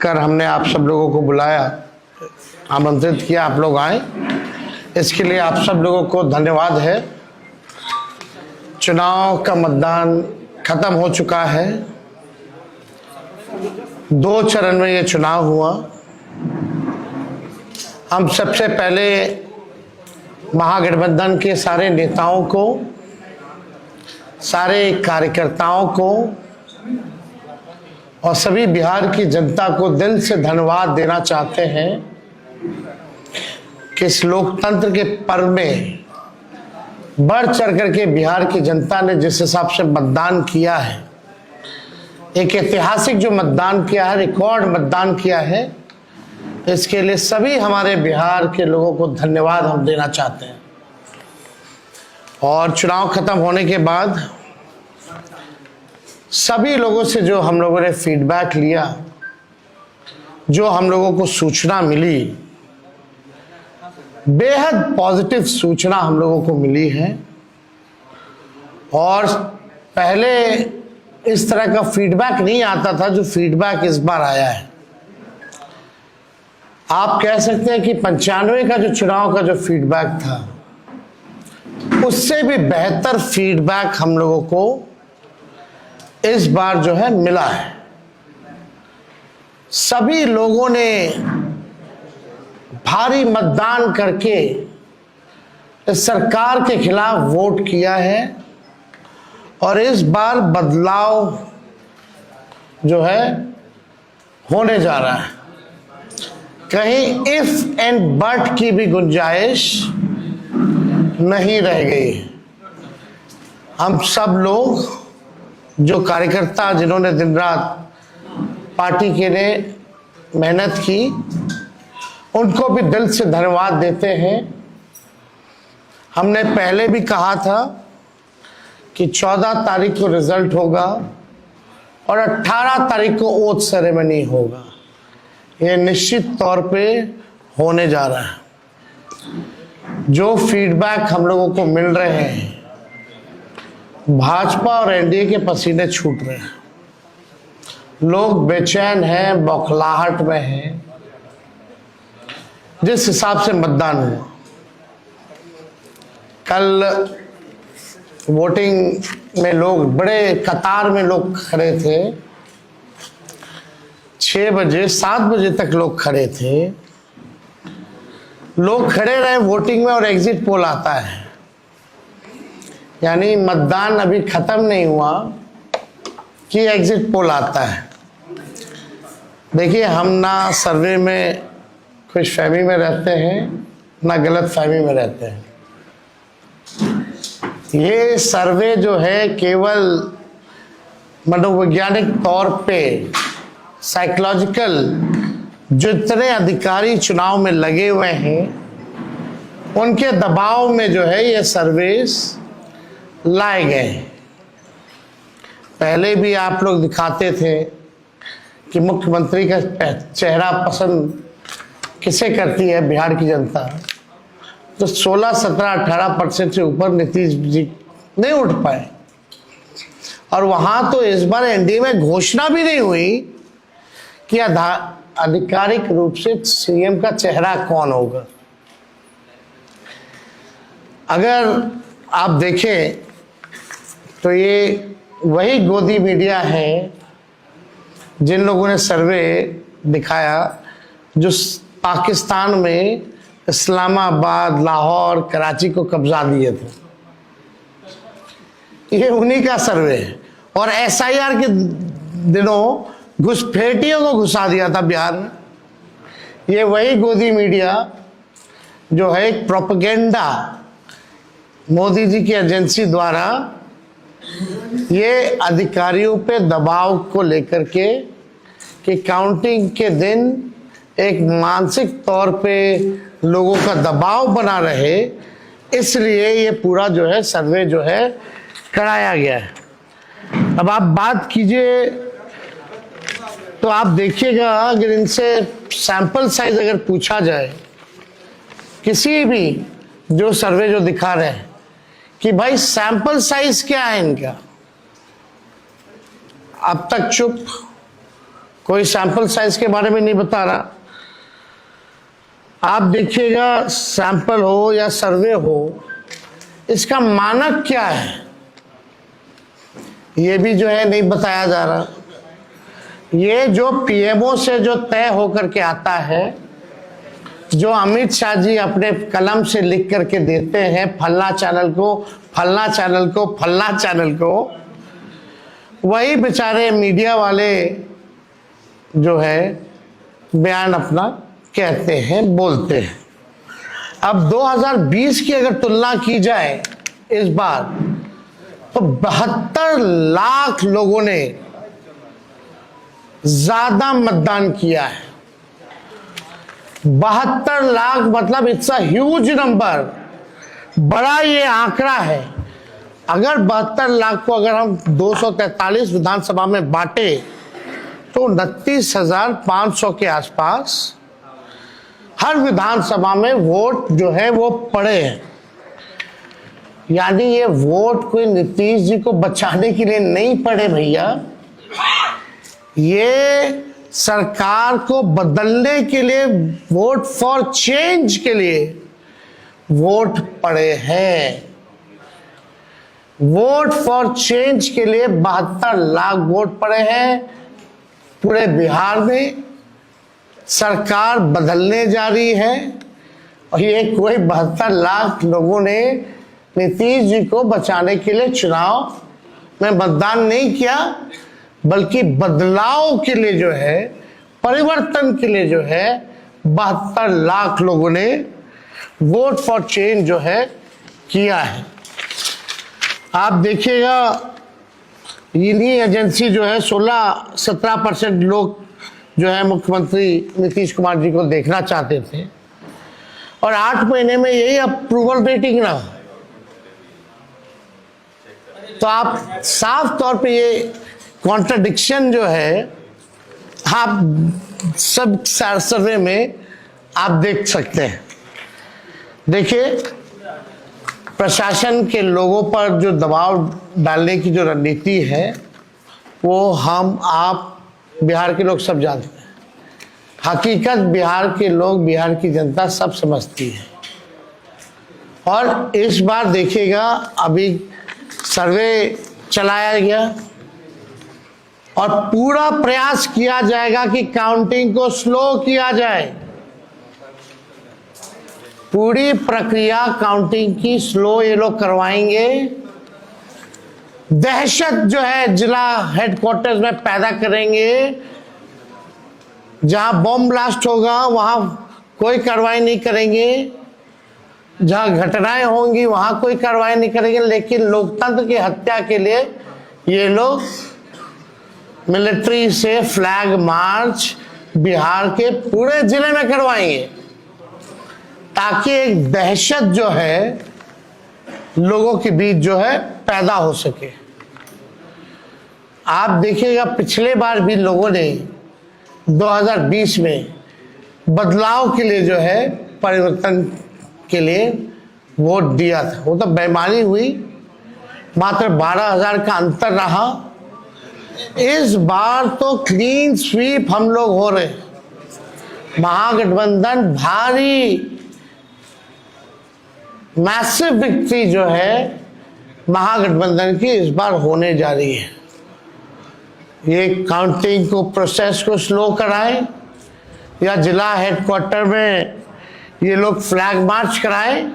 कर हमने आप सब लोगों को बुलाया, आमंत्रित किया, आप लोग आए, इसके लिए आप सब लोगों को धन्यवाद है। चुनाव का मतदान खत्म हो चुका है। 2 चरण में ये चुनाव हुआ। हम सबसे पहले महागठबंधन के सारे नेताओं को, सारे कार्यकर्ताओं को और सभी बिहार की जनता को दिल से धन्यवाद देना चाहते हैं कि इस लोकतंत्र के पर्व में बढ़ चढ़ करके बिहार की जनता ने जिस हिसाब से मतदान किया है, एक ऐतिहासिक जो मतदान किया है, रिकॉर्ड मतदान किया है, इसके लिए सभी हमारे बिहार के लोगों को धन्यवाद हम देना चाहते हैं। और चुनाव खत्म होने के बाद सभी लोगों से जो हम लोगों ने फीडबैक लिया, जो हम लोगों को सूचना मिली, बेहद पॉजिटिव सूचना हम लोगों को मिली है। और पहले इस तरह का फीडबैक नहीं आता था जो फीडबैक इस बार आया है। आप कह सकते हैं कि 95 का जो चुनाव का जो फीडबैक था, उससे भी बेहतर फीडबैक हम लोगों को इस बार जो है मिला है। सभी लोगों ने भारी मतदान करके इस सरकार के खिलाफ वोट किया है और इस बार बदलाव जो है होने जा रहा है। कहीं इफ एंड बट की भी गुंजाइश नहीं रह गई। हम सब लोग जो कार्यकर्ता जिन्होंने दिन रात पार्टी के लिए मेहनत की, उनको भी दिल से धन्यवाद देते हैं। हमने पहले भी कहा था कि 14 तारीख को रिजल्ट होगा और 18 तारीख को ओथ सेरेमनी होगा। ये निश्चित तौर पे होने जा रहा है। जो फीडबैक हम लोगों को मिल रहे हैं, भाजपा और एनडीए के पसीने छूट रहे हैं। लोग बेचैन हैं, बौखलाहट में हैं। जिस हिसाब से मतदान हुआ, कल वोटिंग में लोग बड़े कतार में लोग खड़े थे। 6 बजे 7 बजे तक लोग खड़े थे। लोग खड़े रहे वोटिंग में और एग्जिट पोल आता है, यानी मतदान अभी खत्म नहीं हुआ कि एग्जिट पोल आता है। देखिए, हम ना सर्वे में खुशफहमी में रहते हैं, ना गलत फहमी में रहते हैं। ये सर्वे जो है केवल मनोवैज्ञानिक तौर पे, साइकोलॉजिकल, जितने अधिकारी चुनाव में लगे हुए हैं उनके दबाव में जो है ये सर्वेस लाए गए। पहले भी आप लोग दिखाते थे कि मुख्यमंत्री का चेहरा पसंद किसे करती है बिहार की जनता, तो 16, 17, 18% से ऊपर नीतीश जी नहीं उठ पाए। और वहां तो इस बार एनडीए में घोषणा भी नहीं हुई कि आधिकारिक रूप से सीएम का चेहरा कौन होगा। अगर आप देखें तो ये वही गोदी मीडिया है जिन लोगों ने सर्वे दिखाया, जो पाकिस्तान में इस्लामाबाद, लाहौर, कराची को कब्जा दिए थे। ये उन्हीं का सर्वे है। और एसआईआर के दिनों घुसपैठियों को घुसा दिया था बिहार में। ये वही गोदी मीडिया जो है एक प्रोपेगेंडा मोदी जी की एजेंसी द्वारा ये अधिकारियों पे दबाव को लेकर के कि काउंटिंग के दिन एक मानसिक तौर पे लोगों का दबाव बना रहे, इसलिए ये पूरा जो है सर्वे जो है कराया गया है। अब आप बात कीजिए तो आप देखिएगा, अगर इनसे सैंपल साइज अगर पूछा जाए, किसी भी जो सर्वे जो दिखा रहे हैं कि भाई सैंपल साइज क्या है इनका, अब तक चुप, कोई सैंपल साइज के बारे में नहीं बता रहा। आप देखिएगा, सैंपल हो या सर्वे हो, इसका मानक क्या है ये भी जो है नहीं बताया जा रहा। ये जो पीएमओ से जो तय होकर के आता है, जो अमित शाह जी अपने कलम से लिख करके देते हैं फलना चैनल को, फलना चैनल को, फलना चैनल को, वही बेचारे मीडिया वाले जो है बयान अपना कहते हैं, बोलते हैं। अब 2020 की अगर तुलना की जाए इस बार, तो 72 लाख लोगों ने ज्यादा मतदान किया है। 72 लाख मतलब इट्स अ ह्यूज नंबर, बड़ा ये आंकड़ा है। अगर 72 लाख को अगर हम 243 विधानसभा में बांटे तो 29,500 के आसपास हर विधानसभा में वोट जो है वो पड़े हैं। यानी ये वोट कोई नीतीश जी को बचाने के लिए नहीं पड़े भैया, ये सरकार को बदलने के लिए, वोट फॉर चेंज के लिए वोट पड़े हैं। वोट फॉर चेंज के लिए 72 लाख वोट पड़े हैं। पूरे बिहार में सरकार बदलने जा रही है और ये कोई 72 लाख लोगों ने नीतीश जी को बचाने के लिए चुनाव में मतदान नहीं किया, बल्कि बदलाव के लिए जो है, परिवर्तन के लिए जो है 72 लाख लोगों ने वोट फॉर चेंज जो है किया है। आप देखिएगा, इन्हीं एजेंसी जो है 16-17% लोग जो है मुख्यमंत्री नीतीश कुमार जी को देखना चाहते थे, और 8 महीने में यही अप्रूवल रेटिंग ना, तो आप साफ तौर पे ये कॉन्ट्रडिक्शन जो है आप सब सर्वे में आप देख सकते हैं। देखिए, प्रशासन के लोगों पर जो दबाव डालने की जो रणनीति है वो हम आप बिहार के लोग सब जानते हैं। हकीकत बिहार के लोग, बिहार की जनता सब समझती है। और इस बार देखिएगा, अभी सर्वे चलाया गया और पूरा प्रयास किया जाएगा कि काउंटिंग को स्लो किया जाए। पूरी प्रक्रिया काउंटिंग की स्लो ये लोग करवाएंगे। दहशत जो है जिला हेडक्वार्टर्स में पैदा करेंगे। जहां बॉम्ब ब्लास्ट होगा वहां कोई कार्रवाई नहीं करेंगे, जहां घटनाएं होंगी वहां कोई कार्रवाई नहीं करेंगे, लेकिन लोकतंत्र की हत्या के लिए ये लोग मिलिट्री से फ्लैग मार्च बिहार के पूरे जिले में करवाएंगे, ताकि एक दहशत जो है लोगों के बीच जो है पैदा हो सके। आप देखिएगा, पिछले बार भी लोगों ने 2020 में बदलाव के लिए जो है, परिवर्तन के लिए वोट दिया था। वो तो बेईमानी हुई, मात्र 12,000 का अंतर रहा। इस बार तो क्लीन स्वीप हम लोग हो रहे हैं। महागठबंधन भारी मैसिव विक्ट्री जो है महागठबंधन की इस बार होने जा रही है। ये काउंटिंग को, प्रोसेस को स्लो कराएं या जिला हेडक्वार्टर में ये लोग फ्लैग मार्च कराएं,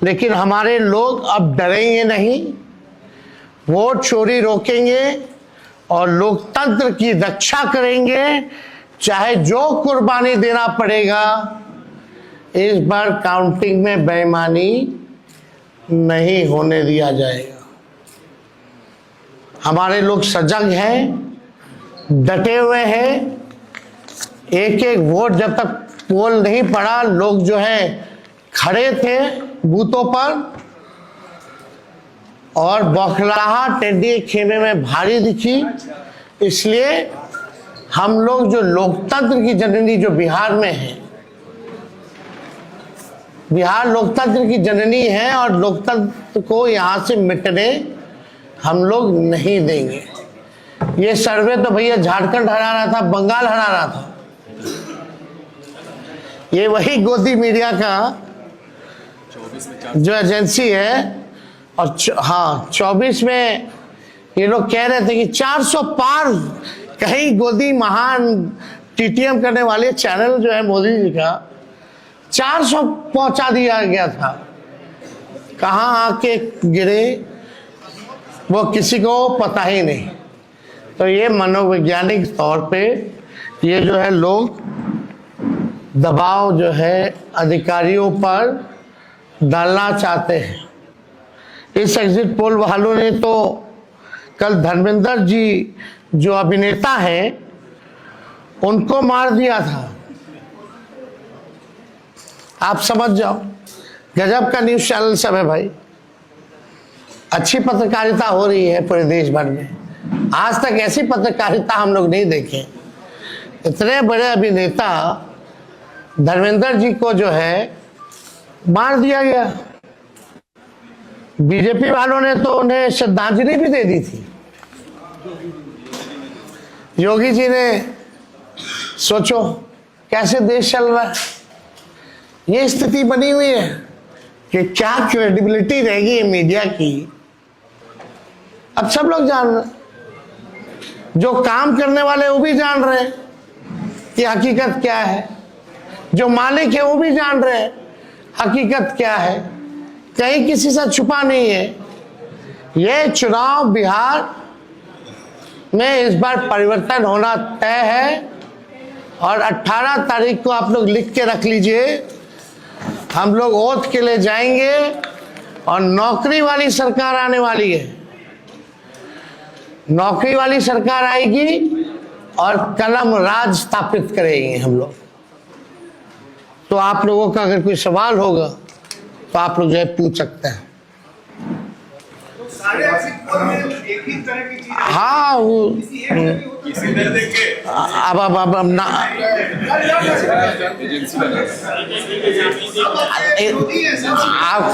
लेकिन हमारे लोग अब डरेंगे नहीं, वोट चोरी रोकेंगे और लोकतंत्र की रक्षा करेंगे, चाहे जो कुर्बानी देना पड़ेगा। इस बार काउंटिंग में बेईमानी नहीं होने दिया जाएगा। हमारे लोग सजग हैं, डटे हुए हैं। एक एक वोट जब तक पोल नहीं पड़ा, लोग जो है खड़े थे बूथों पर और बौखलाहट एनडीए खेमे में भारी दिखी। इसलिए हम लोग जो लोकतंत्र की जननी जो बिहार में है, बिहार लोकतंत्र की जननी है और लोकतंत्र को यहां से मिटने हम लोग नहीं देंगे। ये सर्वे तो भैया झारखंड हरा रहा था, बंगाल हरा रहा था। ये वही गोदी मीडिया का जो एजेंसी है, और हाँ 24 में ये लोग कह रहे थे कि 400 पार, कहीं गोदी महान टीटीएम करने वाले चैनल जो है मोदी जी का 400 पहुंचा दिया गया था। कहाँ आके गिरे वो किसी को पता ही नहीं। तो ये मनोवैज्ञानिक तौर पे ये जो है लोग दबाव जो है अधिकारियों पर डालना चाहते हैं। इस एग्जिट पोल वालों ने तो कल धर्मेंद्र जी जो अभिनेता हैं उनको मार दिया था। आप समझ जाओ, गजब का न्यूज चैनल सब है भाई। अच्छी पत्रकारिता हो रही है पूरे देश भर में। आज तक ऐसी पत्रकारिता हम लोग नहीं देखे। इतने बड़े अभिनेता धर्मेंद्र जी को जो है मार दिया गया। बीजेपी वालों ने तो उन्हें श्रद्धांजलि भी दे दी थी। योगी जी ने सोचो कैसे देश चल रहा है। ये स्थिति बनी हुई है कि क्या क्रेडिबिलिटी रहेगी मीडिया की। अब सब लोग जान रहे, जो काम करने वाले वो भी जान रहे कि हकीकत क्या है, जो मालिक है वो भी जान रहे हकीकत क्या है। कहीं किसी से छुपा नहीं है। ये चुनाव बिहार में इस बार परिवर्तन होना तय है और 18 तारीख को आप लोग लिख के रख लीजिए। हम लोग ओथ के लिए जाएंगे और नौकरी वाली सरकार आने वाली है। नौकरी वाली सरकार आएगी और कलम राज स्थापित करेंगे हम लोग। तो आप लोगों का अगर कोई सवाल होगा तो आप लोग जो है पूछ सकते हैं। हाँ वो अब ना आप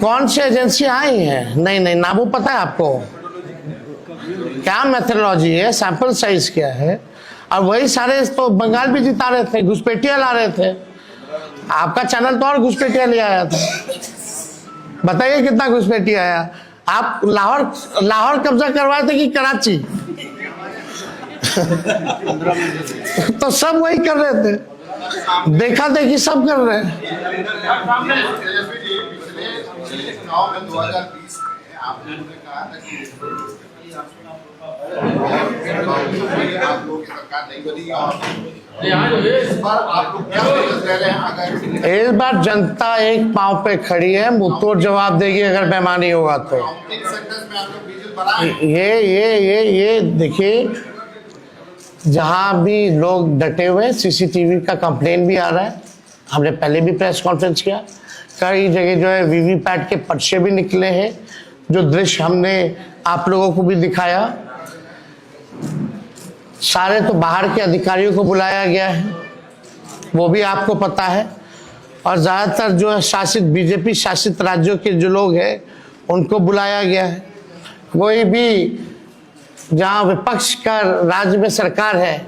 कौन सी एजेंसी आई हैं? नहीं ना वो पता है आपको क्या मेथोडोलॉजी है, सैंपल साइज क्या है। और वही सारे तो बंगाल भी जिता रहे थे, घुसपैठिया ला रहे थे। आपका चैनल तो और घुसपैठिया ले आया था। बताइए कितना घुसपैठिया आया। आप लाहौर कब्जा करवाए थे कि कराची? तो सब वही कर रहे थे, देखा देखी सब कर रहे हैं। इस बार जनता एक पांव पे खड़ी है, मुंहतोड़ जवाब देगी अगर बेईमानी होगा तो। ये देखिए, जहां भी लोग डटे हुए, सीसीटीवी का कंप्लेन भी आ रहा है। हमने पहले भी प्रेस कॉन्फ्रेंस किया। कई जगह जो है वीवीपैट के पर्चे भी निकले हैं, जो दृश्य हमने आप लोगों को भी दिखाया। सारे तो बाहर के अधिकारियों को बुलाया गया है, वो भी आपको पता है। और ज़्यादातर जो है शासित बीजेपी शासित राज्यों के जो लोग हैं उनको बुलाया गया है। कोई भी जहाँ विपक्ष का राज्य में सरकार है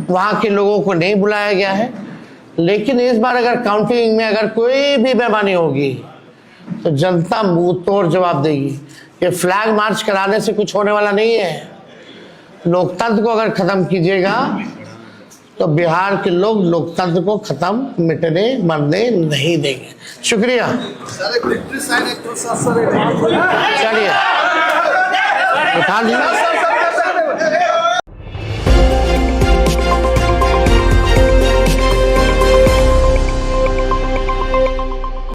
वहाँ के लोगों को नहीं बुलाया गया है। लेकिन इस बार अगर काउंटिंग में अगर कोई भी बेईमानी होगी तो जनता मुंह तोड़ जवाब देगी। ये फ्लैग मार्च कराने से कुछ होने वाला नहीं है। लोकतंत्र को अगर खत्म कीजिएगा तो बिहार के लोग लोकतंत्र को खत्म मिटने मरने नहीं देंगे। शुक्रिया। चलिए उठा लीजिए।